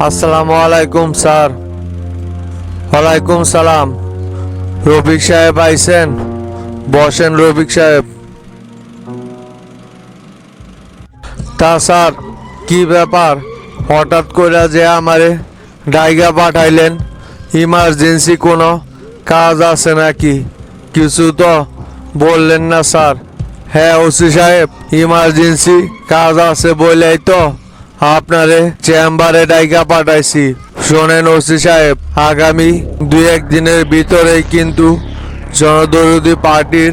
আসসালামু আলাইকুম স্যার। ওয়ালাইকুম সালাম। রফিক সাহেব আইছেন? বসেন রফিক সাহেব। তা স্যার, কি ব্যাপার? হঠাৎ করে যে আমারে ডাইগা পাঠাইলেন? ইমার্জেন্সি কোনো কাজ আছে নাকি? কিছু তো বললেন না স্যার। হ্যাঁ ওসি সাহেব, ইমার্জেন্সি কাজ আছে বলেই তো আপনারে চেম্বারে ডাইগা পাঠাইছি। শোনেন ওসি সাহেব, আগামী 2-1 দিনের ভিতরেই কিন্তু জনদরদি পার্টির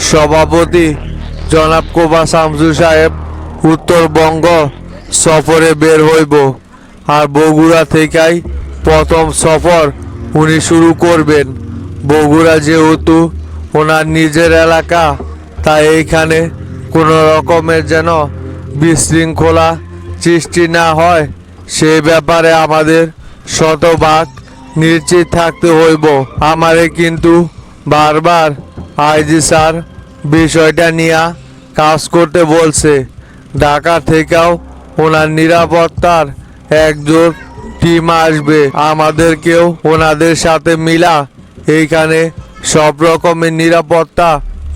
সভাপতি জনাব কোবা শামসু সাহেব উত্তরবঙ্গ সফরে বের হইব। আর বগুড়া থেকেই প্রথম সফর উনি শুরু করবেন। বগুড়া যেহেতু ওনার নিজের এলাকা, তাই এইখানে কোনো রকমের যেন বিশৃঙ্খলা সৃষ্টি না হয়, সেই ব্যাপারে আমাদের শতভাগ নিশ্চিত থাকতে হইব। আমারে কিন্তু বারবার আইজি স্যার বিষয়টা নিয়ে কাজ করতে বলছে। ঢাকা থেকেও ওনার নিরাপত্তার একজোট টিম আসবে। আমাদেরকেও ওনাদের সাথে মিলা এইখানে সব রকমের নিরাপত্তা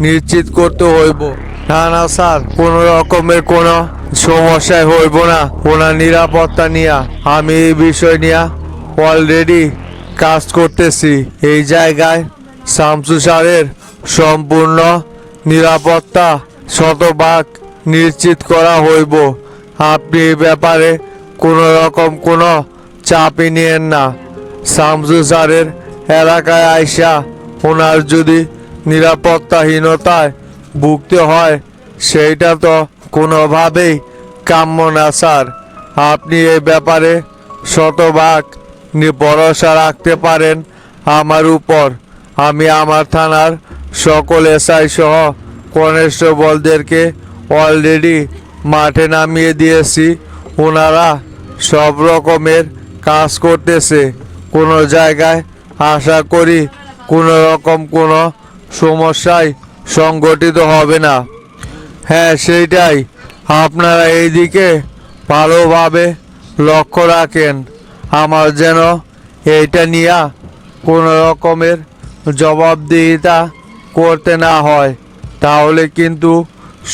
নিশ্চিত করতে হইব। না না স্যার, কোনো রকমের কোনো সমস্যায় হইব না ওনার নিরাপত্তা নিয়ে। আমি এই বিষয় নিয়ে অলরেডি কাজ করতেছি। এই জায়গায় শামসু স্যারের সম্পূর্ণ নিরাপত্তা শতভাগ নিশ্চিত করা হইব। আপনি এই ব্যাপারে কোনো রকম কোনো চাপই নিয়েন না। শামসু স্যারের এলাকায় আইসা ওনার যদি নিরাপত্তাহীনতায় ভুগতে হয়, সেইটা তো কোনোভাবেই কাম্য না স্যার। আপনি এই ব্যাপারে শতভাগ ভরসা রাখতে পারেন আমার উপর। আমি আমার থানার সকল এসআই সহ কনস্টেবলদেরকে অলরেডি মাঠে নামিয়ে দিয়েছি। ওনারা সব রকমের কাজ করতেছে। কোনো জায়গায় আশা করি কোনো রকম কোনো সমস্যায় সংগঠিত হবে না। হ্যাঁ সেইটাই, আপনারা এইদিকে ভালোভাবে লক্ষ্য রাখেন। আমার যেন এইটা নিয়ে কোনো রকমের জবাবদিহিতা করতে না হয়, তাহলে কিন্তু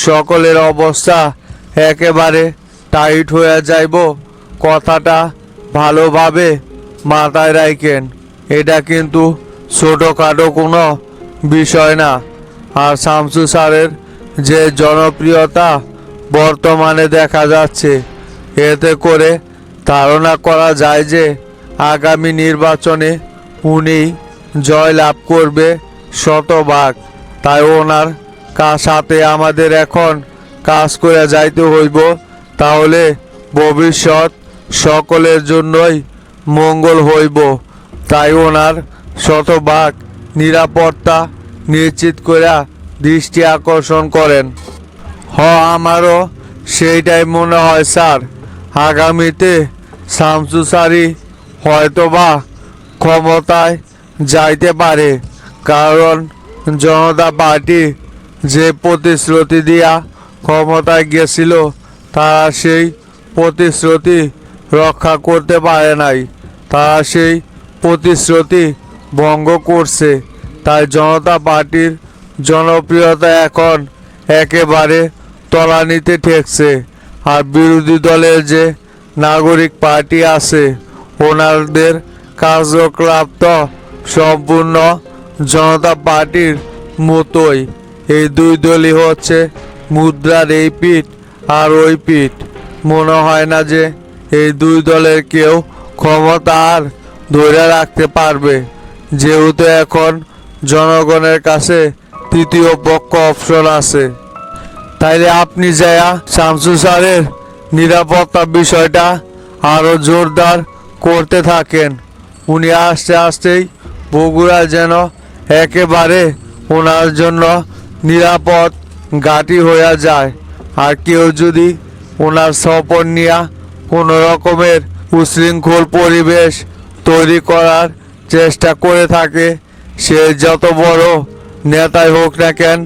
সকলের অবস্থা একেবারে টাইট হয়ে যাইব। কথাটা ভালোভাবে মাথায় রাখেন। এটা কিন্তু ছোটোখাটো কোনো বিষয় না। আর শামসু স্যারের যে জনপ্রিয়তা বর্তমানে দেখা যাচ্ছে, এতে করে ধারণা করা যায় যে আগামী নির্বাচনে উনি জয় লাভ করবে শতভাগ। তাই ওনার সাথে আমাদের এখন কাজ করে যাইতে হইব, তাহলে ভবিষ্যৎ সকলের জন্যই মঙ্গল হইব। তাই ওনার শতভাগ নিরাপত্তা নিশ্চিত করে দৃষ্টি আকর্ষণ করেন। আমারও সেইটাই মনে হয় স্যার। আগামীতে শামসু স্যারই হয়তোবা ক্ষমতায় যাইতে পারে, কারণ জনতা পার্টি যে প্রতিশ্রুতি দিয়া ক্ষমতায় গেছিল, তারা সেই প্রতিশ্রুতি রক্ষা করতে পারে নাই। তারা সেই প্রতিশ্রুতি ভঙ্গ করছে। তাই জনতা পার্টির জনপ্রিয়তা এখন একেবারে তলানিতে ঠেকছে। আর বিরোধী দলের যে নাগরিক পার্টি আছে, ওনাদের কার্যকলাপ তো সম্পূর্ণ জনতা পার্টির মতোই। এই দুই দলই হচ্ছে মুদ্রার এই পিঠ আর ওই পিঠ। মনে হয় না যে এই দুই দলের কেউ ক্ষমতা আর ধরে রাখতে পারবে, যেহেতু এখন জনগণের কাছে তৃতীয় পক্ষ অপশন আছে। তাইলে আপনি যায়া শামসু স্যারের নিরাপত্তা বিষয়টা আরও জোরদার করতে থাকেন। উনি আস্তে আস্তেই বগুড়া যেন একেবারে ওনার জন্য নিরাপদ ঘাঁটি হয়ে যায়। আর কেউ যদি ওনার সফর নিয়ে কোনো রকমের উশৃঙ্খল পরিবেশ তৈরি করার চেষ্টা করে থাকে, সে যত বড় নেতাই হোক না কেন,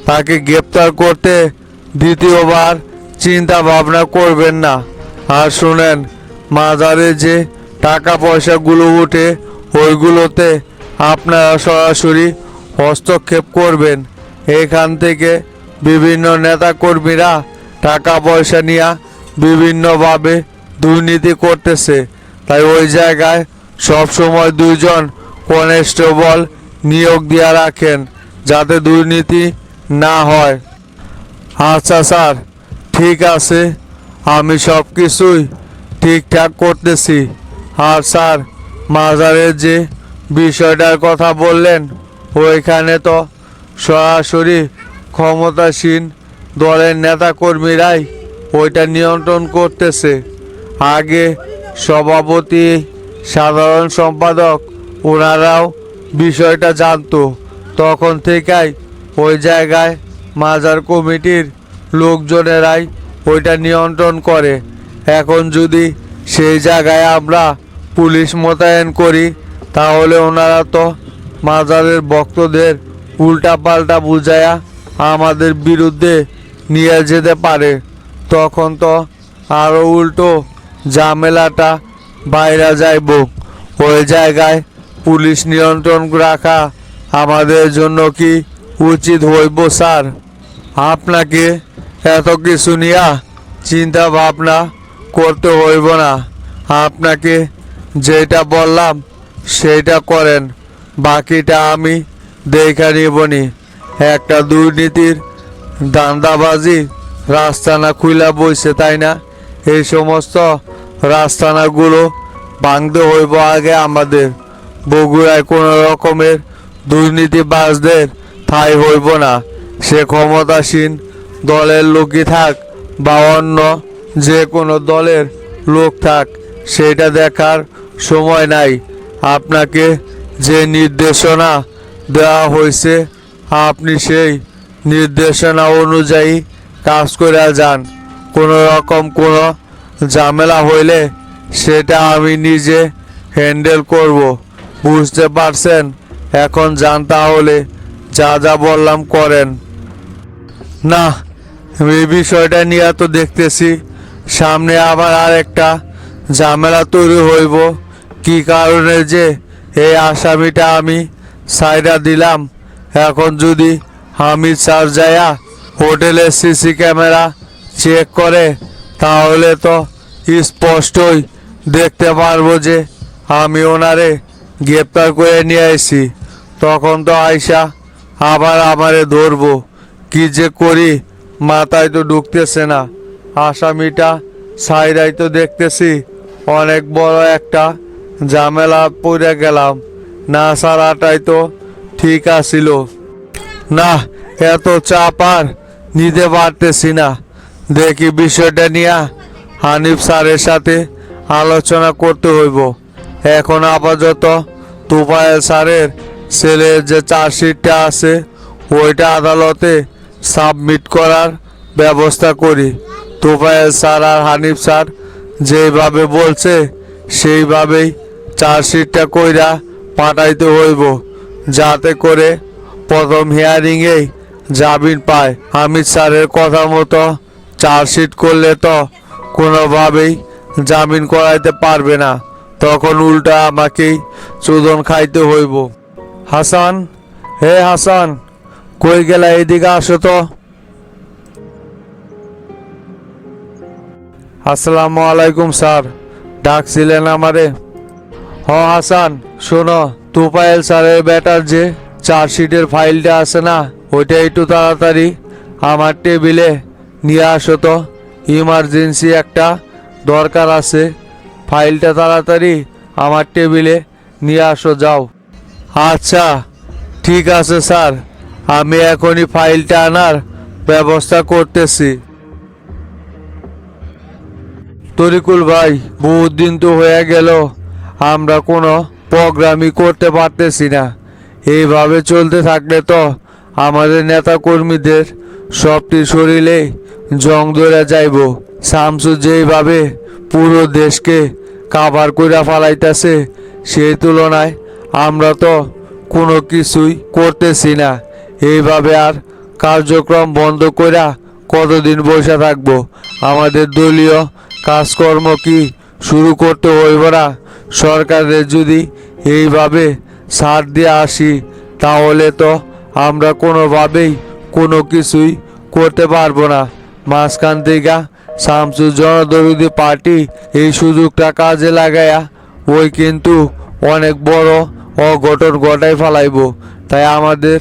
তাকে গ্রেপ্তার করতে দ্বিতীয়বার চিন্তা ভাবনা করবেন না। আর শুনেন, মাজারে যে টাকা পয়সাগুলো উঠে ওইগুলোতে আপনারা সরাসরি হস্তক্ষেপ করবেন। এখান থেকে বিভিন্ন নেতাকর্মীরা টাকা পয়সা নিয়ে বিভিন্নভাবে দুর্নীতি করতেছে, তাই ওই জায়গায় সবসময় 2জন কনস্টেবল নিয়োগ দিয়ে রাখেন যাতে দুর্নীতি না হয়। আচ্ছা স্যার, ঠিক আছে, আমি সব কিছুই ঠিকঠাক করতেছি। আর স্যার, মাজারের যে বিষয়টার কথা বললেন ওইখানে তো সরাসরি ক্ষমতাসীন দলের নেতাকর্মীরাই ওইটা নিয়ন্ত্রণ করতেছে। আগে সভাপতি, সাধারণ সম্পাদক ওনারাও বিষয়টা জানতো, তখন থেকেই ওই জায়গায় মাজার কমিটির লোকজনেরাই ওইটা নিয়ন্ত্রণ করে। এখন যদি সেই জায়গায় আমরা পুলিশ মোতায়েন করি তাহলে ওনারা তো মাজারের ভক্তদের উল্টাপাল্টা বুঝায়া আমাদের বিরুদ্ধে নিয়ে যেতে পারে। তখন তো আরও উল্টো ঝামেলাটা বাইরে যাইব। ওই জায়গায় পুলিশ নিয়ন্ত্রণ রাখা আমাদের জন্য কি উচিত হইব স্যার? আপনাকে এত কিছু নিয়ে চিন্তা ভাবনা করতে হইব না। আপনাকে যেটা বললাম সেইটা করেন, বাকিটা আমি দেখা নিবনি। একটা দুর্নীতির দান্দাবাজি রাস্তানা খুইলা বইছে, তাই না? এই সমস্ত রাস্তানাগুলো ভাঙতে হইব আগে আমাদের। বগুড়ায় কোনো রকমের দুর্নীতিবাজদের ঠাঁই হইব না। সে ক্ষমতাসীন দলের লোকই থাক বা অন্য যে কোনো দলের লোক থাক, সেটা দেখার সময় নাই। আপনাকে যে নির্দেশনা দেওয়া হয়েছে আপনি সেই নির্দেশনা অনুযায়ী কাজ করে যান। কোনো রকম কোনো ঝামেলা হইলে সেটা আমি নিজে হ্যান্ডেল করব। বুঝতে পারছেন? এখন যান তাহলে, যা যা বললাম করেন। না, এই বিষয়টা নিয়ে তো দেখতেছি সামনে আবার আর একটা ঝামেলা তৈরি হইব। কি কারণে যে এই আসামিটা আমি সাইডা দিলাম, এখন যদি হামিদ স্যার যায়া হোটেলের সিসি ক্যামেরা চেক করে তাহলে তো স্পষ্টই দেখতে পারবো যে আমি ওনারে গ্রেপ্তার করে নিয়ে আসি। তখন তো আয়সা আবার আমারে ধরবো। কি যে করি মাথায় তো ঢুকতেছে না। আসামিটা সাইডাই তো দেখতেছি অনেক বড় একটা ঝামেলা পড়ে গেলাম। না সারাটাই তো ঠিক আছিল। না, এত চাপ আর নিতে পারতেছি না। দেখি বিষয়টা নিয়ে হানিফ স্যারের সাথে আলোচনা করতে হইব। এখন আপাতত তোফায়েল স্যারের ছেলের যে চার্জশিটটা আছে ওইটা আদালতে সাবমিট করার ব্যবস্থা করি। তোফায়েল স্যার আর হানিফ স্যার যেভাবে বলছে সেইভাবেই চার্জশিটটা কইরা পাঠাইতে হইব, যাতে করে প্রথম হিয়ারিংয়েই জামিন পায়। হামিদ স্যারের কথা মতো চার্জশিট করলে তো কোনোভাবেই জামিন করাইতে পারবে না, তখন উল্টা আমাকেই চোদন খাইতে হইব। হাসান, হে হাসান, কই গেলা? এদিকে আসো তো। আসসালামু আলাইকুম স্যার, ডাকছিলেন আমারে? হ হাসান, শোনো, তোফায়েল স্যারের বেটার যে চার্জশিটের ফাইলটা আছে না, ওইটা একটু তাড়াতাড়ি আমার টেবিলে নিয়ে আসো তো। ইমার্জেন্সি একটা দরকার আছে। ফাইলটা তাড়াতাড়ি আমার টেবিলে নিয়ে আসো, যাও। আচ্ছা ঠিক আছে স্যার, আমি এখনই ফাইলটা আনার ব্যবস্থা করতেছি। তরিকুল ভাই, বহুত দিন তো হয়ে গেল আমরা কোনো প্রোগ্রামই করতে পারতেছি না। এইভাবে চলতে থাকলে তো আমাদের নেতা কর্মীদের সবটি শরীরে জং ধরে যাইব। শামসু যেইভাবে পুরো দেশকে কাভার কইরা ফালাইতেছে, সেই তুলনায় আমরা তো কোনো কিছুই করতেছি না। এইভাবে আর কার্যক্রম বন্ধ কইরা কতদিন বসে থাকবো? আমাদের দলীয় কাজকর্ম কি শুরু করতে হইব না। সরকারের যদি এইভাবে ছাড় দিয়ে আসি তাহলে তো আমরা কোনোভাবেই কোনো কিছুই করতে পারবো না। মাঝখান থেকে শামসুর জনদরদি পার্টি এই সুযোগটা কাজে লাগায়া ওই কিন্তু অনেক বড় অঘটন ঘটাই ফেলাইব। তাই আমাদের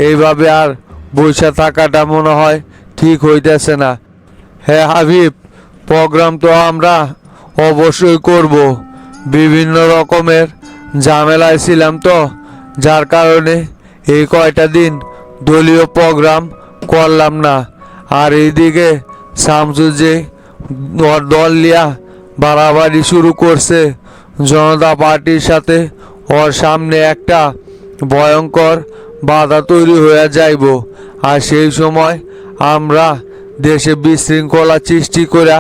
এইভাবে আর বসে থাকাটা মনে হয় ঠিক হইতেছে না। হ্যাঁ হাবিব, প্রোগ্রাম তো আমরা অবশ্যই করব। বিভিন্ন রকমের ঝামেলায় ছিলাম তো, যার কারণে এই কয়টা দিন দলীয় প্রোগ্রাম করলাম না। আর এইদিকে শামসু যে ওর দল লিয়া বাড়াবাড়ি শুরু করছে জনতা পার্টির সাথে, ওর সামনে একটা ভয়ঙ্কর বাধা তৈরি হয়ে যাইব। আর সেই সময় আমরা দেশে বিশৃঙ্খলা সৃষ্টি করা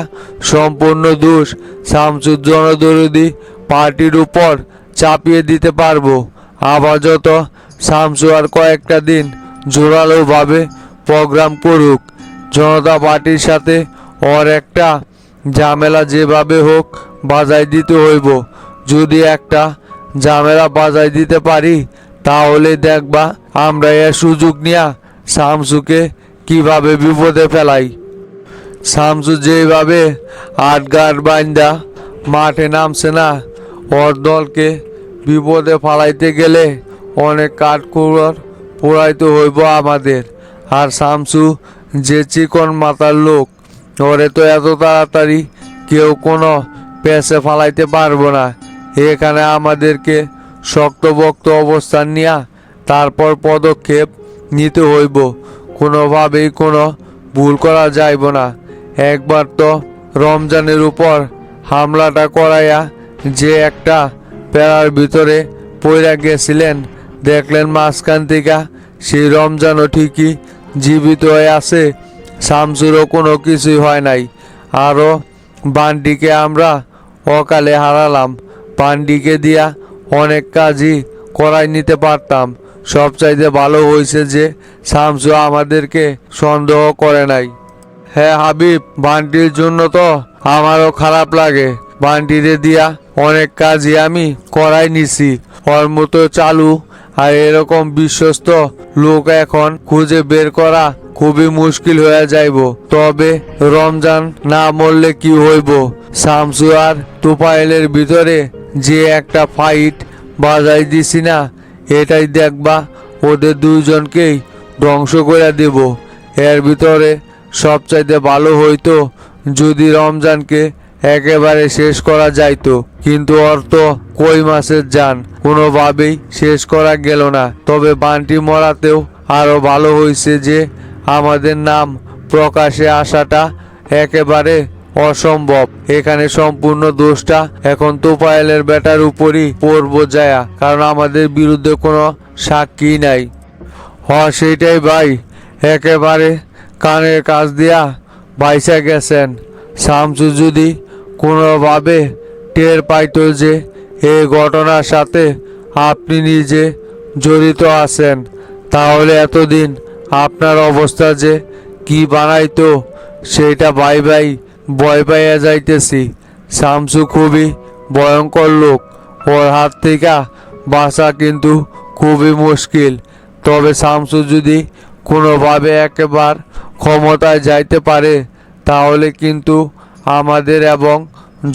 সম্পূর্ণ দোষ শামসুর জনদরদি পার্টির উপর চাপিয়ে দিতে পারবো। আপাতত শামসু আর কয়েকটা দিন জোরালোভাবে প্রোগ্রাম করুক। জনতা পার্টির সাথে ওর একটা ঝামেলা যেভাবে হোক বাজাই দিতে হইব। যদি একটা ঝামেলা বাজাই দিতে পারি তাহলে দেখবা আমরা এর সুযোগ নিয়া শামসুকে কিভাবে বিপদে ফেলাই। শামসু যেভাবে আটগার বাইন্দা মাঠে নামছে না, ওর দলকে বিপদে ফালাইতে গেলে অনেক কাঠখড় পোড়াইতে হইব আমাদের। আর শামসু যে চিকন মাথার লোক, ওরে তো এত তাড়াতাড়ি কেউ কোনো পেছে ফালাইতে পারবো না। এখানে আমাদেরকে শক্তপোক্ত অবস্থান নিয়া তারপর পদক্ষেপ নিতে হইব। কোনোভাবেই কোনো ভুল করা যাইব না। একবার তো রমজানের উপর হামলাটা করাইয়া যে একটা প্যারার ভিতরে পইরা গেছিলেন, দেখলেন মাঝখান থেকে সেই রমজানও ঠিকই জীবিত হয়ে আছে, শামসুরও কোনো কিছুই হয় নাই। আরও বান্ডিকে আমরা অকালে হারালাম। বান্ডিকে দিয়া অনেক কাজই করাই নিতে পারতাম। সবচাইতে ভালো হয়েছে যে শামসু আমাদেরকে সন্দেহ করে নাই। হ্যাঁ হাবিব, বান্টির জন্য তো আমারও খারাপ লাগে। বান্টিরে দিয়া অনেক কাজই আমি করাই নিছি। ওর মতো চালু আর এরকম বিশ্বস্ত লোক এখন খুঁজে বের করা খুবই মুশকিল হয়ে যাইব। তবে রমজান না মরলে কি হইব, শামসু আর তুফাইলের ভিতরে যে একটা ফাইট বাজাই দিছি না, এটাই দেখবা ওদের দুইজনকেই ধ্বংস করে দেব। এর ভিতরে সবচাইতে ভালো হইতো যদি রমজানকে একেবারে শেষ করা যাইতো, কিন্তু ওর তো কই মাসের যান, কোনোভাবেই শেষ করা গেল না। তবে বান্টি মরাতেও আরো ভালো হয়েছে যে আমাদের নাম প্রকাশে আসাটা একেবারে অসম্ভব। এখানে সম্পূর্ণ দোষটা এখন তোফায়েলের বেটার উপরই পড়বো যায়া, কারণ আমাদের বিরুদ্ধে কোনো সাক্ষী নাই। সেইটাই ভাই, একেবারে কানের কাজ দিয়া বাইসা গেছেন। শামসু যদি কোনোভাবে টের পাইতো যে এই ঘটনার সাথে আপনি নিজে জড়িত আছেন, তাহলে এতদিন আপনার অবস্থা যে কি বানাইতো সেটা ভাই ভাই ভয় পাইয়া যাইতেছি। শামসু খুবই ভয়ঙ্কর লোক, ওর হাত থেকে বাঁচা কিন্তু খুবই মুশকিল। তবে শামসু যদি কোনোভাবে একেবার ক্ষমতায় যাইতে পারে তাহলে কিন্তু আমাদের এবং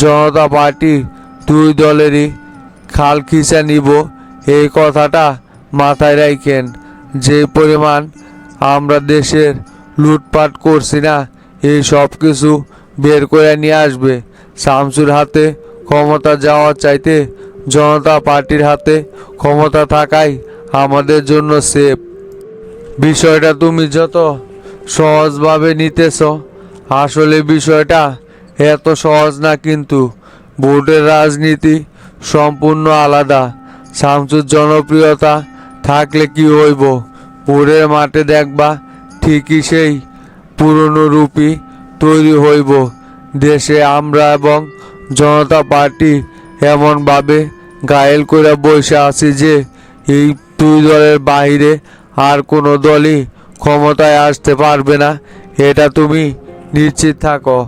জনতা পার্টি দুই দলেরই খাল খিচা নিব। এই কথাটা মাথায় রাখেন। যে পরিমাণ আমরা দেশের লুটপাট করছি না, এই সব কিছু বের করে নিয়ে আসবে। শামসুর হাতে ক্ষমতা যাওয়ার চাইতে জনতা পার্টির হাতে ক্ষমতা থাকাই আমাদের জন্য সেফ। বিষয়টা তুমি যত সহজভাবে নিতেছ, আসলে বিষয়টা এত সহজ না। কিন্তু ভোটের রাজনীতি সম্পূর্ণ আলাদা। শামসুর জনপ্রিয়তা থাকলে কি হইব, ভোটের মাঠে দেখবা ঠিকই সেই পুরনো রূপই তৈরি হইব। দেশে আমরা এবং জনতা পার্টি এমনভাবে ঘায়েল করে বসে আছি যে এই দুই দলের বাইরে আর কোনো দলই ক্ষমতায় আসতে পারবে না, এটা তুমি নিশ্চিত থাকো।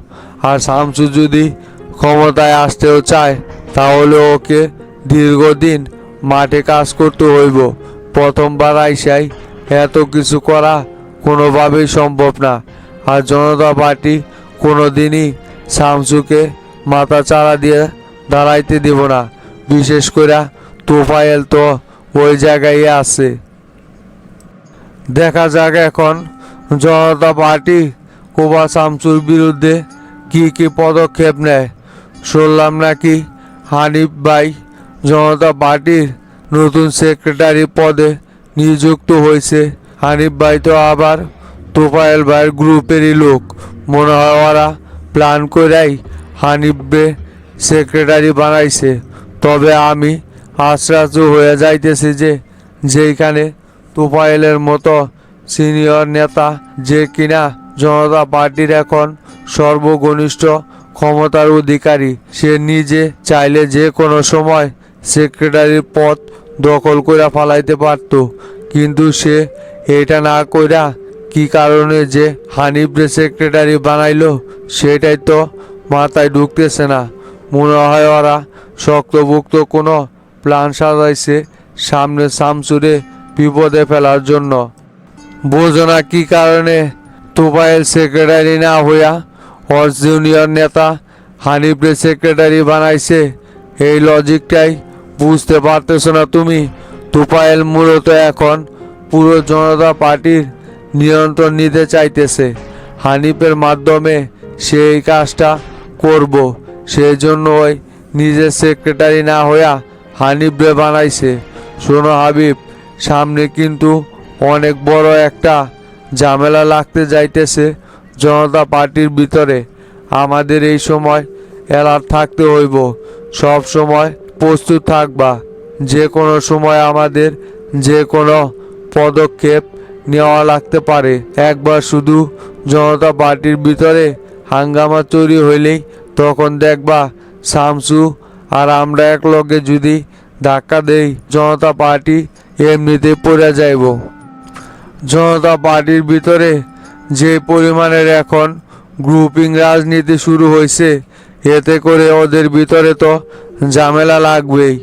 আর শামসু যদি ক্ষমতায় আসতেও চায় তাহলে ওকে দীর্ঘদিন মাঠে কাজ করতে হইব। প্রথমবার আইসাই এত কিছু করা কোনোভাবেই সম্ভব না। আর জনতা পার্টি কোনোদিনই শামসুকে মাথা চাড়া দিয়ে দাঁড়াইতে দিব না। বিশেষ করে তোফায়েল তো ওই জায়গায় আছে। দেখা যাক এখন জনতা পার্টি কোবা শামসুর বিরুদ্ধে কি কি পদক্ষেপ নেয়। শুনলাম নাকি হানিফ ভাই জনতা পার্টির নতুন সেক্রেটারি পদে নিযুক্ত হয়েছে। হানিফ ভাই তো আবার তোফায়েল ভাইয়ের গ্রুপেরই লোক। মনে হয় ওরা প্ল্যান করেই হানিফকে সেক্রেটারি বানাইছে। তবে আমি আশ্চর্য হয়ে যাইতেছি যেখানে তোফায়েলের মতো সিনিয়র নেতা, যে কিনা জনতা পার্টির এখন সর্বঘনিষ্ঠ ক্ষমতার অধিকারী, সে নিজে চাইলে যে কোনো সময় সেক্রেটারির পদ দখল করে ফালাইতে পারত। কিন্তু সে এটা না কইরা কি কারণে যে হানিফরে সেক্রেটারি বানাইলো সেটাই তো মাথায় ঢুকতেছে না। মনে হয় ওরা শক্তভুক্ত কোনো প্ল্যান সাজাইছে সামনে শামসুরে বিপদে ফেলার জন্য। বোঝো না কি কারণে তোফায়েল সেক্রেটারি না হইয়া ওর জুনিয়র নেতা হানিফরে সেক্রেটারি বানাইছে? এই লজিকটাই বুঝতে পারতেছো না তুমি? তোফায়েল মূলত এখন পুরো জনতা পার্টির নিয়ন্ত্রণ নিতে চাইতেছে। হানিফের মাধ্যমে সে এই কাজটা করব, সেই জন্য ওই নিজের সেক্রেটারি না হইয়া হানিফরে বানাইছে। শোনো হাবিব, সামনে কিন্তু অনেক বড় একটা ঝামেলা লাগতে যাইতেছে জনতা পার্টির ভিতরে। আমাদের এই সময় অ্যালার্ট থাকতে হইব, সব সময় প্রস্তুত থাকবা। যে কোনো সময় আমাদের যে কোনো পদক্ষেপ নেওয়া লাগতে পারে। একবার শুধু জনতা পার্টির ভিতরে হাঙ্গামা তৈরি হইলেই তখন দেখবা শামসু আর আমরা একলগে যদি ধাক্কা দেই জনতা পার্টি এমনিতে পড়ে যাইব। জনতা পার্টির ভিতরে যে পরিমাণের এখন গ্রুপিং রাজনীতি শুরু হয়েছে, এতে করে ওদের ভিতরে তো ঝামেলা লাগবেই।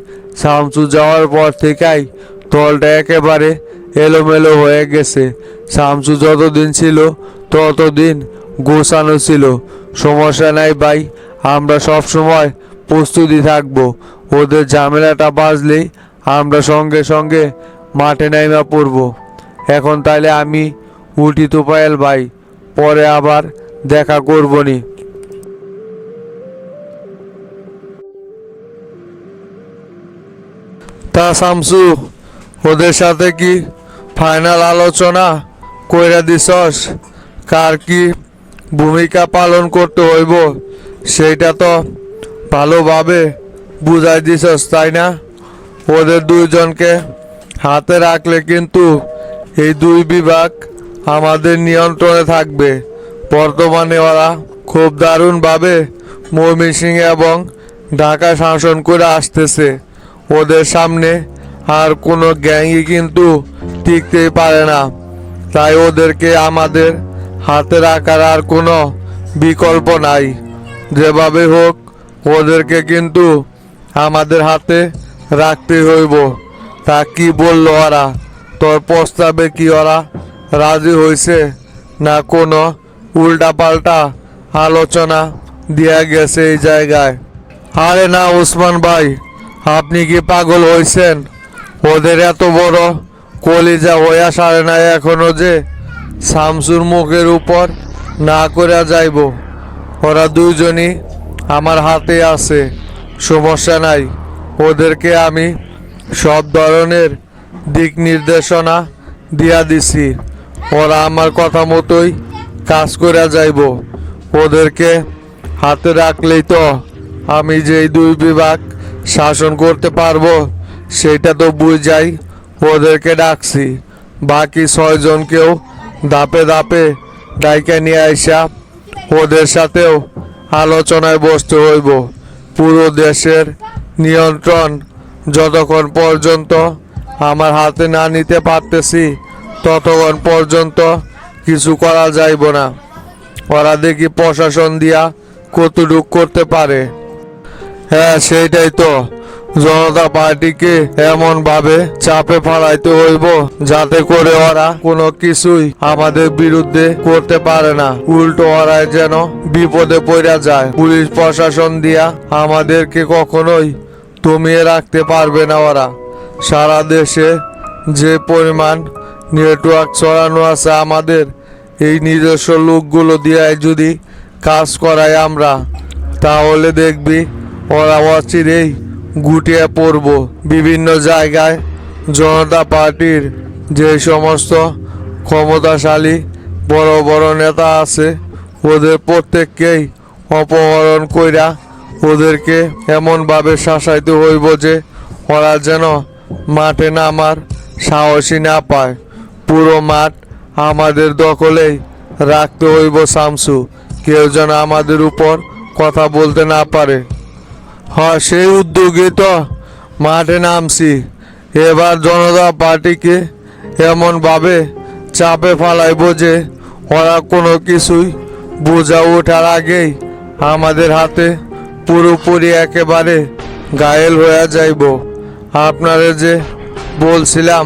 শামসু যাওয়ার পর থেকেই দলটা একেবারে এলোমেলো হয়ে গেছে। শামসু যতদিন ছিল ততদিন গোছানো ছিল। সমস্যা নাই ভাই, আমরা সব সময় প্রস্তুতি থাকবো। ওদের ঝামেলাটা বাজলেই আমরা সঙ্গে সঙ্গে মাঠে নাইমা পড়ব। এখন তাইলে আমি উঠি তোফায়েল ভাই, পরে আবার দেখা করবনি। তা শামসু, ওদের সাথে কি ফাইনাল আলোচনা কইরা দিছস? কার কি ভূমিকা পালন করতে হইব সেইটা তো ভালোভাবে বুঝাই দিছস, তাই না? ওদের দুইজনকে হাতে রাখলে কিন্তু এই দুই বিভাগ আমাদের নিয়ন্ত্রণে থাকবে। বর্তমানে ওরা খুব দারুণভাবে ময়মনসিংহ এবং ঢাকা শাসন করে আসতেছে। ওদের সামনে আর কোনো গ্যাংই কিন্তু টিকতেই পারে না। তাই ওদেরকে আমাদের হাতে রাখার আর কোনো বিকল্প নাই। যেভাবে হোক ওদেরকে কিন্তু আমাদের হাতে রাখতে হইব। তা কি বললো ওরা? তোর প্রস্তাবে কি ওরা রাজি হয়েছে, না কোনো উল্টাপাল্টা আলোচনা দিয়া গেছে এই জায়গায়? আরে না ওসমান ভাই, আপনি কি পাগল হয়েছেন? ওদের এত বড় কলিজা হইয়া সারে নাই এখনো যে শামসুর মুখের উপর না করে যাইব? ওরা দুইজনই আমার হাতে আছে, সমস্যা নাই। ওদেরকে আমি সব ধরনের দিক নির্দেশনা দিয়া দিছি। ওরা আমার কথা মতোই কাজ করে যাইব। ওদেরকে হাতে রাখলেই তো আমি যেই দুই বিভাগ শাসন করতে পারবো সেটা তো বুঝাই ওদেরকে ডাকছি। বাকি 6 জনকেও ধাপে ধাপে ডাইকা নিয়ে আইসা ওদের সাথেও আলোচনায় বসতে হইব। পুরো দেশের নিয়ন্ত্রণ যতক্ষণ পর্যন্ত আমার হাতে না নিতে পারতেছি ততক্ষণ পর্যন্ত কিছু করা যাইব না। ওরা দেখি প্রশাসন দিয়া কতটুক করতে পারে। হ্যাঁ সেইটাই তো, জনতা পার্টিকে এমন ভাবে চাপে ফেলাইতে হইব যাতে করে ওরা কোনো কিছুই আমাদের বিরুদ্ধে করতে পারে না, উল্টো ওরা যেন বিপদে পড়া যায়। পুলিশ প্রশাসন দিয়া আমাদেরকে কখনোই দমিয়ে রাখতে পারবে না ওরা। সারা দেশে যে পরিমাণ নেটওয়ার্ক ছড়ানো আছে আমাদের, এই নিজস্ব লোকগুলো দিয়ে যদি কাজ করাই আমরা, তাহলে দেখবি ওরা অচিরেই গুটিয়ে পড়ব। বিভিন্ন জায়গায় জনতা পার্টির যে সমস্ত ক্ষমতাশালী বড় বড় নেতা আছে, ওদের প্রত্যেককেই অপহরণ কইরা ওদেরকে এমনভাবে শাসাইতে হইব যে ওরা যেন মাঠে নামার সাহসী না পায়। পুরো মাঠ আমাদের দখলেই রাখতে হইব শামসু, কেউ যেন আমাদের উপর কথা বলতে না পারে। হ্যাঁ, সেই উদ্যোগে তো মাঠে নামছি। এবার জনতা পার্টিকে এমনভাবে চাপে ফেলাইব যে ওরা কোনো কিছুই বোঝা ওঠার আগেই আমাদের হাতে পুরোপুরি একেবারে ঘায়েল হয়ে যাইব। আপনারে যে বলছিলাম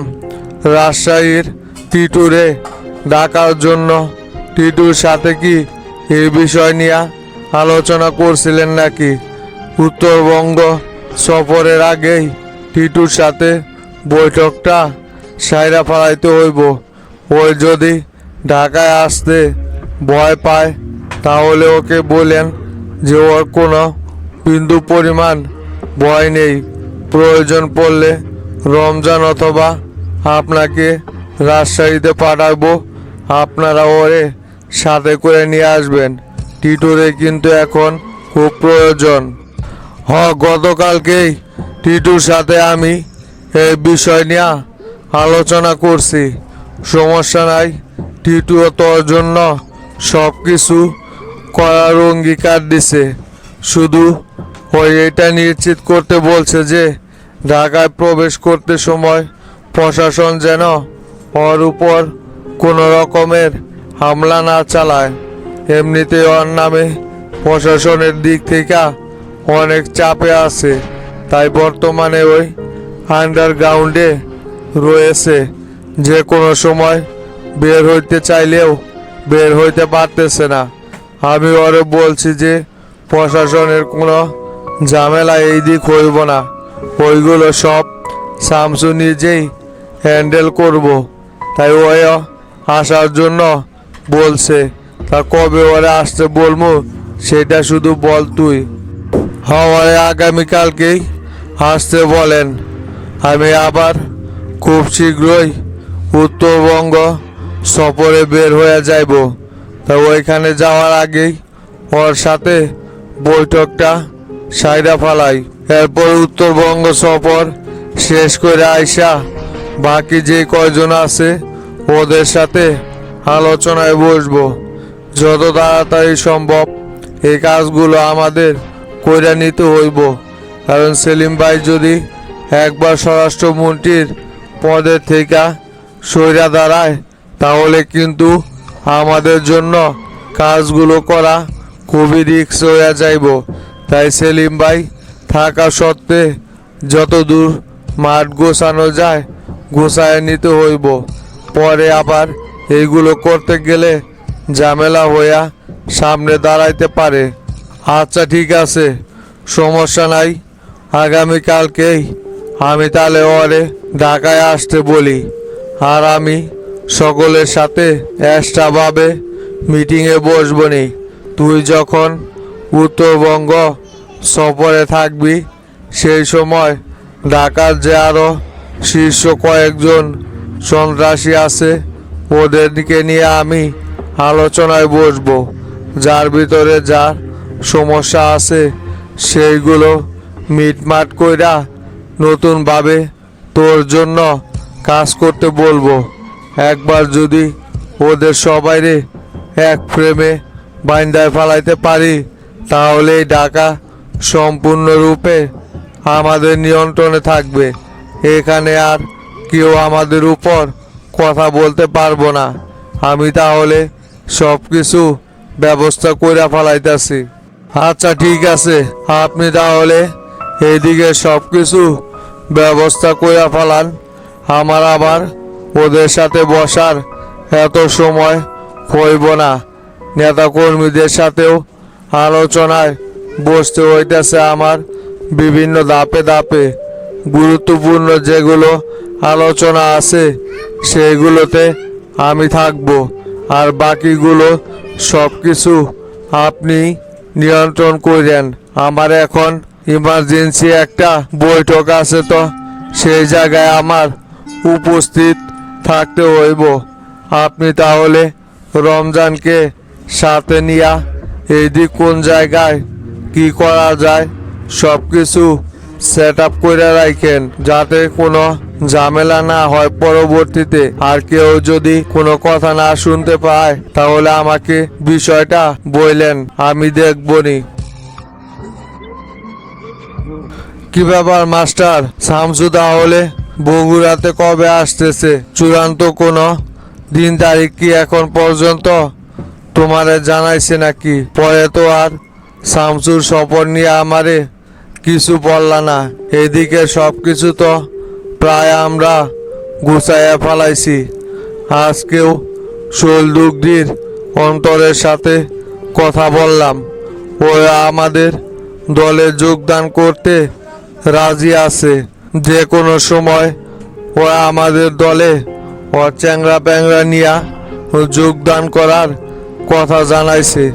রাজশাহীর টিটুরে ডাকার জন্য, টিটুর সাথে কি এই বিষয় নিয়ে আলোচনা করছিলেন নাকি? উত্তরবঙ্গ সফরের আগেই টিটুর সাথে বৈঠকটা সাইরা ফেলাইতে হইব। ওই যদি ঢাকায় আসতে ভয় পায় তাহলে ওকে বলেন যে ওর কোনো বিন্দু পরিমাণ ভয় নেই। প্রয়োজন পড়লে রমজান অথবা আপনাকে রাজশাহীতে পাঠাবো, আপনারা ওরে সাথে করে নিয়ে আসবেন। টিটুরে কিন্তু এখন খুব প্রয়োজন। গতকালকেই টিটুর সাথে আমি এই বিষয় নিয়ে আলোচনা করছি, সমস্যা নাই। টিটুও তোর জন্য সব কিছু করার অঙ্গীকার দিছে, শুধু ওই এটা নিশ্চিত করতে বলছে যে ঢাকায় প্রবেশ করতে সময় প্রশাসন যেন ওর উপর কোনো রকমের হামলা না চালায়। এমনিতে ওর নামে প্রশাসনের দিক থেকে অনেক চাপে আছে, তাই বর্তমানে ওই আন্ডারগ্রাউন্ডে রয়েছে। যে কোনো সময় বের হইতে চাইলেও বের হইতে পারতেছে না। আমি ওরে বলছি যে প্রশাসনের কোনো ঝামেলা এই দিক হইব না, ওইগুলো সব শামসু নিজেই হ্যান্ডেল করব। তাই ওই আসার জন্য বলছে, তা কবে ওরে আসতে বলবো সেটা শুধু বল তুই। ওরে আগামীকালকেই আসতে বলেন। আমি আবার খুব শীঘ্রই উত্তরবঙ্গ সফরে বের হয়ে যাইব, তা ওইখানে যাওয়ার আগেই ওর সাথে বৈঠকটা সাইরা ফালাই। এরপর উত্তরবঙ্গ সফর শেষ করে আইসা বাকি যে কয়জন আছে ওদের সাথে আলোচনায় বসবো। যত তাড়াতাড়ি সম্ভব এই কাজগুলো আমাদের কইরা নিতে হইব, কারণ সেলিম ভাই যদি একবার স্বরাষ্ট্রমন্ত্রীর পদের থেকে সইরা দাঁড়ায় তাহলে কিন্তু আমাদের জন্য কাজগুলো করা খুবই রিস্ক হয়ে যাইব। তাই সেলিম ভাই থাকা সত্ত্বে যত দূর মাঠ গোছানো যায় গোছায় নিতে হইব, পরে আবার এইগুলো করতে গেলে ঝামেলা হইয়া সামনে দাঁড়াইতে পারে। আচ্ছা ঠিক আছে, সমস্যা নাই। আগামীকালকেই আমি তাহলে ওরে ঢাকায় আসতে বলি, আর আমি সকলের সাথে এক্সট্রাভাবে মিটিংয়ে বসবনি। তুই যখন উত্তরবঙ্গ সফরে থাকবি সেই সময় ঢাকার যে আরও শীর্ষ কয়েকজন সন্ত্রাসী আছে ওদেরকে নিয়ে আমি আলোচনায় বসবো। যার ভিতরে যার সমস্যা আছে সেইগুলো মিটমাট কইরা নতুনভাবে তোর জন্য কাজ করতে বলবো। একবার যদি ওদের সবাইরে এক ফ্রেমে বাইন্দায় ফেলাইতে পারি তাহলে ঢাকা সম্পূর্ণরূপে আমাদের নিয়ন্ত্রণে থাকবে। এখানে আর কেউ আমাদের উপর কথা বলতে পারবো না। আমি তাহলে সব কিছু ব্যবস্থা করে ফেলাইতেছি। আচ্ছা ঠিক আছে, আপনি তাহলে এইদিকে সব কিছু ব্যবস্থা করে ফেলান। আমার আবার ওদের সাথে বসার এত সময় হইব না। নেতা কর্মীদের সাথেও আলোচনায় বসতে হইতেছে আমার। বিভিন্ন ধাপে ধাপে গুরুত্বপূর্ণ যেগুলো আলোচনা আছে সেগুলোতে আমি থাকব, আর বাকিগুলো সব কিছু আপনি নিয়ন্ত্রণ করেন। আমার এখন ইমার্জেন্সি একটা বৈঠক আছে, তো সেই জায়গায় আমার উপস্থিত থাকতে হইব। আপনি তাহলে রমজানকে সাথে নিয়া এইদিক কোন জায়গায় কি করা যায় সব কিছু সেট আপ করে রাখেন, যাতে কোনো ঝামেলা না হয় পরবর্তীতে। আর কেউ যদি কোনো কথা না শুনতে পায় তাহলে আমাকে বিষয়টা বললেন, আমি দেখবনি। কি ব্যাপার মাস্টার, শামসু তাহলে বগুড়াতে কবে আসতেছে? চূড়ান্ত কোনো দিন তারিখ কি এখন পর্যন্ত তোমারে জানাইছে নাকি? পরে তো আর শামসুর সফর নিয়ে আমারে কিছু বললা না। এদিকে সব কিছু তো প্রায় আমরা গুছাইয়া ফেলাইছি। আজকেও শোলদুগরির অন্তরের সাথে কথা বললাম, ওরা আমাদের দলে যোগদান করতে রাজি আছে। যে কোনো সময় ওরা আমাদের দলে ও চ্যাংরা প্যাংরা নিয়া যোগদান করার কথা জানাইছে।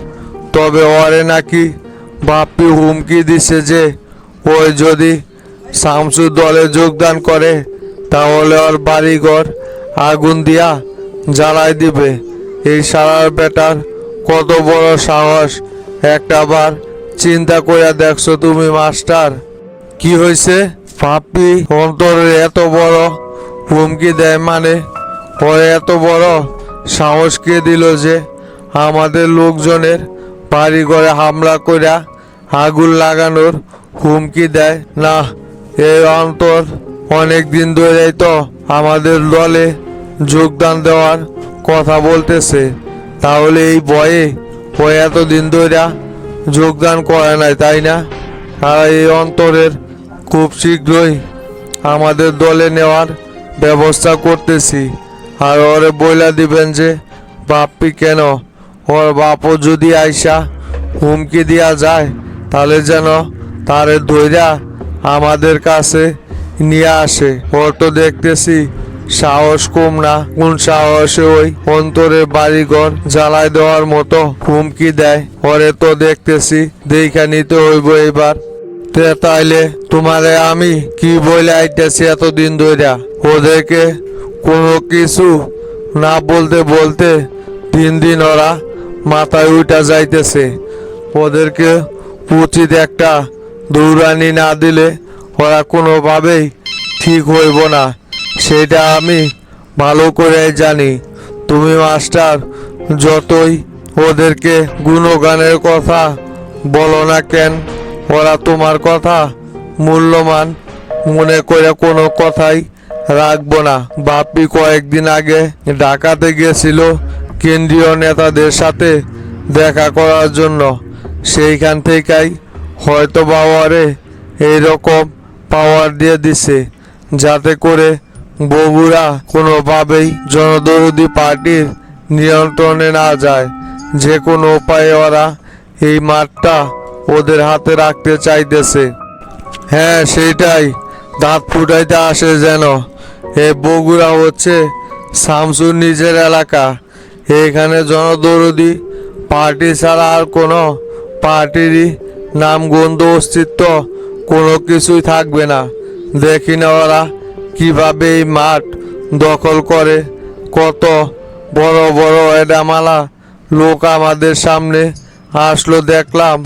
তবে ওরে নাকি বাপ্পি হুমকি দিছে যে ওই যদি শামসু দলে যোগদান করে তাহলে ওর বাড়িঘর আগুন দিয়া জ্বালাই দিবে। এই সারার বেটার কত বড় সাহস, একটাবার চিন্তা করে দেখছো তুমি মাস্টার? কি হয়েছে? বাপ্পি অন্তরের এত বড় হুমকি দেয় মানে? ওর এত বড় সাহস কে দিল যে আমাদের লোকজনের বাড়ি ঘরে হামলা কইরা আগুন লাগানোর হুমকি দেয়? না, এই অন্তর অনেক দিন ধরেই তো আমাদের দলে যোগদান দেওয়ার কথা বলতেছে। তাহলে এই ভয়ে ও এতদিন ধরে যোগদান করে নাই, তাই না? আর এই অন্তরের খুব শীঘ্রই আমাদের দলে নেওয়ার ব্যবস্থা করতেছি। আর ওরে বইলা দিবেন যে বাপ্পি কেন, ওর বাপও যদি আইসা হুমকি দেওয়া যায় তাহলে যেন তারে ধইরা আমাদের কাছে নিয়ে আসে। ওর তো দেখতেছি সাহস কম না। কোন সাহসে ওই অন্তরের বাড়িঘর জ্বালায় দেওয়ার মতো হুমকি দেয়? ওরে তো দেখতেছি দেখা নিতে হইব এবার। তাইলে তোমারে আমি কি বলে আইতেছি এতদিন ধইরা? ওদেরকে কোনো কিছু না বলতে বলতে দিন দিন ওরা মাথায় উঠা যাইতেছে। ওদেরকে উচিত একটা দৌড়ানি না দিলে ওরা কোনোভাবেই ঠিক হইব না, সেটা আমি ভালো করে জানি। তুমি মাস্টার যতই ওদেরকে গুণগানের কথা বলো না কেন, ওরা তোমার কথা মূল্যবান মনে করে কোনো কথাই রাখবো না। বাপ্পি কয়েকদিন আগে ঢাকাতে গেছিল কেন্দ্রীয় নেতাদের সাথে দেখা করার জন্য। সেইখান থেকেই হয়তো বাবারে এইরকম পাওয়ার দিয়ে দিছে, যাতে করে বগুড়া কোনোভাবেই জনদরদি পার্টির নিয়ন্ত্রণে না যায়। যে কোনো উপায়ে ওরা এই মাঠটা ওদের হাতে রাখতে চাইতেছে। হ্যাঁ সেইটাই, দাঁত ফুটাইতে আসে যেন। এ বগুড়া হচ্ছে শামসুর নিজের এলাকা। এখানে জনদরদি পার্টি ছাড়া আর কোনো পার্টিরই নামগন্ধ অস্তিত্ব কোনো কিছুই থাকবে না। দেখি না ওরা কিভাবে এই মাঠ দখল করে। কত বড় বড় এডামালা লোক আমাদের সামনে আসলো দেখলাম।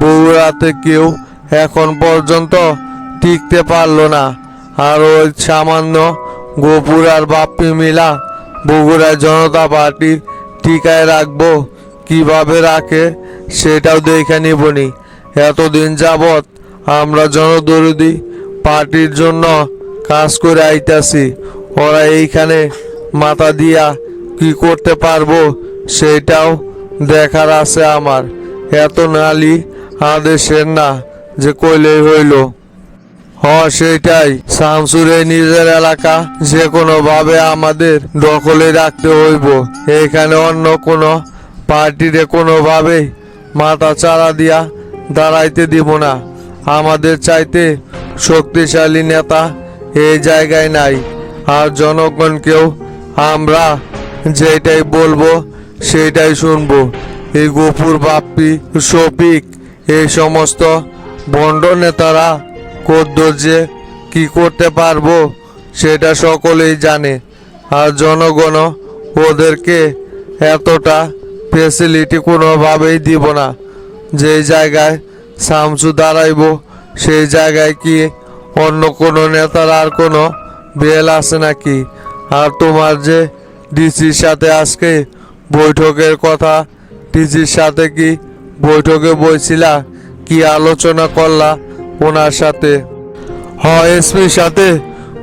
বগুড়াতে কেউ এখন পর্যন্ত টিকতে পারলো না। আর ওই সামান্য গোপুর আর বাপ্পি মিলা বগুড়ায় জনতা পার্টি টিকায় রাখবো। কিভাবে রাখে সেটাও দেখে নিবনি। এতদিন যাবৎ আমরা জনদরদি পার্টির জন্য কাজ করে আইতাছি। ওরা এইখানে মাথা দিয়া কি করতে পারবো সেটাও দেখার আছে আমার। এত নালি আদেশের না যে কইলেই হইল। সেইটাই, শামসুরে নিজের এলাকা যে কোনো ভাবে আমাদের দখলে রাখতে হইব। এখানে অন্য কোনো পার্টিরে কোনোভাবেই মাথা চারা দিয়া দাঁড়াইতে দিব না। আমাদের চাইতে শক্তিশালী নেতা এই জায়গায় নাই। আর জনগণকেও আমরা যেটাই বলবো সেটাই শুনবো। এই গফুর, বাপ্পি, শফিক, এই সমস্ত ভণ্ড নেতারা কদ্দুর যে কি করতে পারবো সেটা সকলেই জানে। আর জনগণও ওদেরকে এতটা ফেসিলিটি কোনোভাবেই দিব না। যেই জায়গায় শামসু দাঁড়াইব সেই জায়গায় কি অন্য কোনো নেতার আর কোনো বেল আছে নাকি? আর তোমার যে ডিসির সাথে আজকে বৈঠকের কথা, ডিসির সাথে কি বৈঠকে বইছিলা? কি আলোচনা করলা ওনার সাথে? এসপির সাথে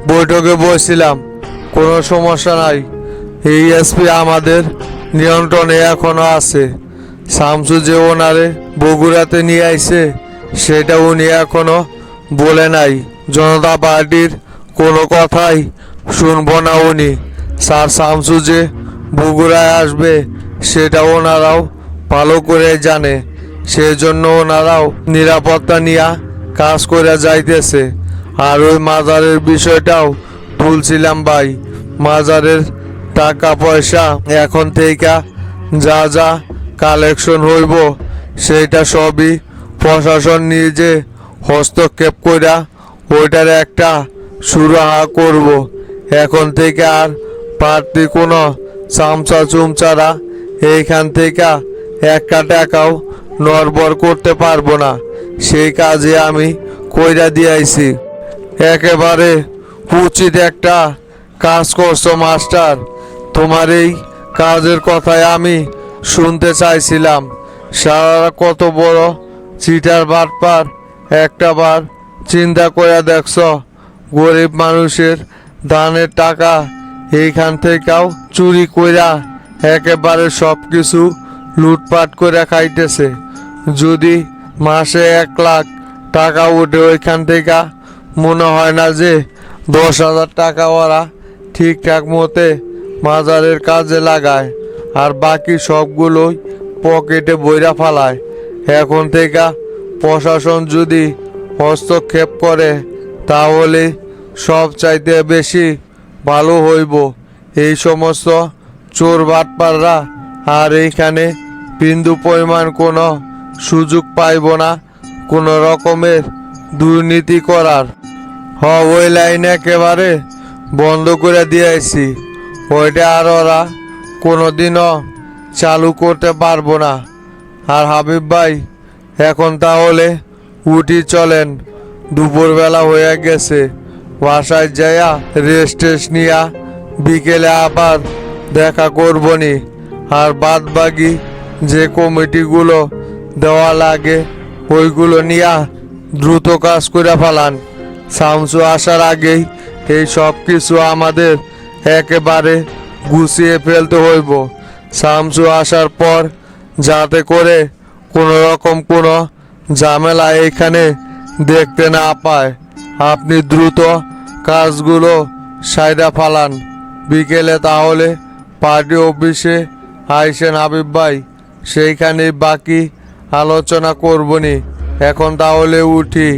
বৈঠকে বসছিলাম, কোনো সমস্যা নাই। এই এসপি আমাদের নিয়ন্ত্রণে এখনো আছে। শামসু যে ওনারে বগুড়াতে নিয়ে আইছে সেটা উনি এখনো বলে নাই। জনতা পার্টির কোনো কথাই শুনবো না উনি। স্যার, শামসু যে বগুড়ায় আসবে সেটা ওনারাও ভালো করে জানে। সেজন্য ওনারাও নিরাপত্তা নিয়ে কাজ করে যাইতেছে। আর ওই মাজারের বিষয়টাও তুলছিলাম ভাই। মাজারের টাকা পয়সা এখন থেকে যা যা কালেকশন হইব সেইটা সবই প্রশাসন নিজে হস্তক্ষেপ কইরা ওইটার একটা সুরাহা করব। এখন থেকে আর প্রার্থী কোনো চামচা চুমচারা এইখান থেকে একটা টাকাও নড়বড় করতে পারবো না। সেই কাজে আমি কইরা দিয়েছি। একেবারে উচিত একটা কাজ করছো মাস্টার। তোমার এই কাজের কথাই আমি শুনতে চাইছিলাম। সারা কত বড় চিটার বাটপার একটা বার চিন্তা করে দেখছ? গরিব মানুষের দানের টাকা এইখান থেকেও চুরি কইরা একেবারে সব কিছু লুটপাট করে খাইতেছে। যদি মাসে 1 লাখ টাকা উঠে ওইখান থেকে মনে হয় না যে 10,000 টাকা ওরা ঠিকঠাক মতে মাজারের কাজে লাগায়, আর বাকি সবগুলোই পকেটে বইরা ফালায়। এখন থেকে প্রশাসন যদি হস্তক্ষেপ করে তাহলে সব চাইতে বেশি ভালো হইব। এই সমস্ত চোর বাটপাররা আর এইখানে বিন্দু পরিমাণ কোনো সুযোগ পাইব না কোনো রকমের দুর্নীতি করার। ওই লাইন একেবারে বন্ধ করে দিয়েছি। ওইটা আর ওরা কোনোদিনও চালু করতে পারবো না। আর হাবিব ভাই, এখন তাহলে উঠি, চলেন। দুপুরবেলা হয়ে গেছে। বাসায় যাইয়া রেস্ট টেস্ট নিয়া বিকেলে আবার দেখা করবনি। আর বাদ বাকি যে কমিটিগুলো দেওয়া লাগে ওইগুলো নিয়া দ্রুত কাজ করে ফেলান। শামসু আসার আগেই এই সব কিছু আমাদের একেবারে গুছিয়ে ফেলতে হইব। শামসু আসার পর যাতে করে কোনো রকম কোনো ঝামেলা এইখানে দেখতে না পায়। আপনি দ্রুত কাজগুলো সাইডা ফালান। বিকেলে তাহলে পার্টি অফিসে আইসেন হাবিব ভাই, সেইখানে বাকি আলোচনা করবনি। এখন তাহলে উঠি।